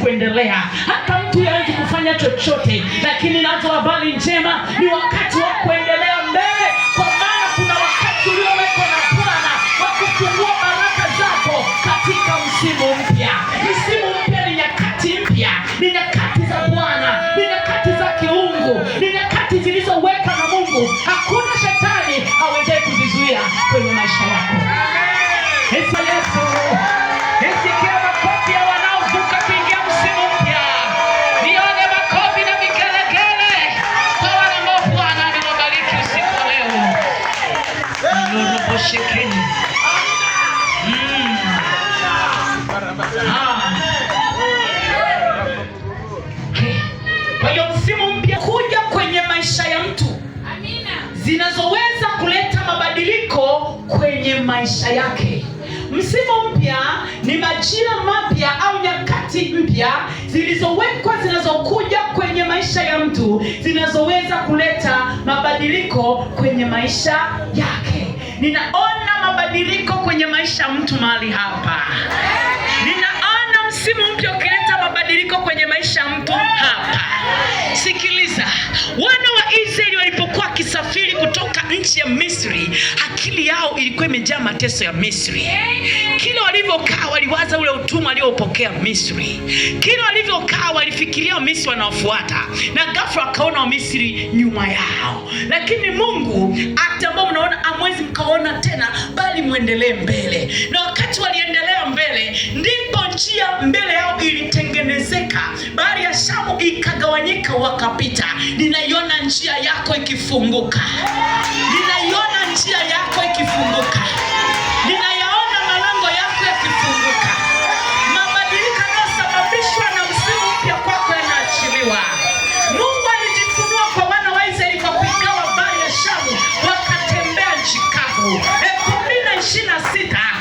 kuendelea, hata mtu hawezi kufanya chochote, lakini nazo habari njema, ni wakati wa kuendelea mbele, kwa maana kuna wakati uliowekwa na Bwana wa kufungua baraka zako katika msimu mpya. Msimu mpya ni nyakati mpya, ni nyakati za Bwana, ni nyakati za kiungu, ni nyakati zilizowekwa na Mungu. Hakuna shetani awezaye kuzizuia kwenye maisha yako. Yesu, nisikia makofi ya wanaovuka kuingia msimu mpya. Nione makofi na vigelegele kwa wale ambao Bwana amewabariki usiku wa leo. Noroboshekeni. Kwa hiyo msimu mpya kuja kwenye maisha ya mtu, zinazoweza kuleta mabadiliko kwenye maisha yake. Msimu mpya ni majira mapya au nyakati mpya zilizowekwa, zinazokuja kwenye maisha ya mtu, zinazoweza kuleta mabadiliko kwenye maisha yake. Ninaona mabadiliko kwenye maisha ya mtu mahali hapa. Ninaona msimu mpya ukileta mabadiliko kwenye maisha ya mtu hapa. Sikiliza, wana wa Israeli walipokuwa kisafiri kutoka nchi ya Misri, akili yao ilikuwa imejaa mateso ya Misri. Kila walivyokaa waliwaza ule utumwa aliopokea Misri. Kila walivyokaa walifikiria Misri wanaofuata, na ghafla wakaona wa Misri nyuma yao. Lakini Mungu atambao, mnaona amwezi mkaona tena, bali muendelee mbele. Na wakati waliendelea mbele, ndipo njia mbele yao ilitengenezeka. Bahari ya Shamu ikagawanyika wakapita. Ninaiona njia yako ikifunguka. Ninaiona njia yako ikifunguka. Ninayaona malango yako yakifunguka. Mabadiliko yanayosababishwa na msimu mpya kwako yanaachiliwa. Mungu alijifunua kwa wana wa Israeli kwa kuigawa bahari ya Shamu, wakatembea nchi kavu. 2026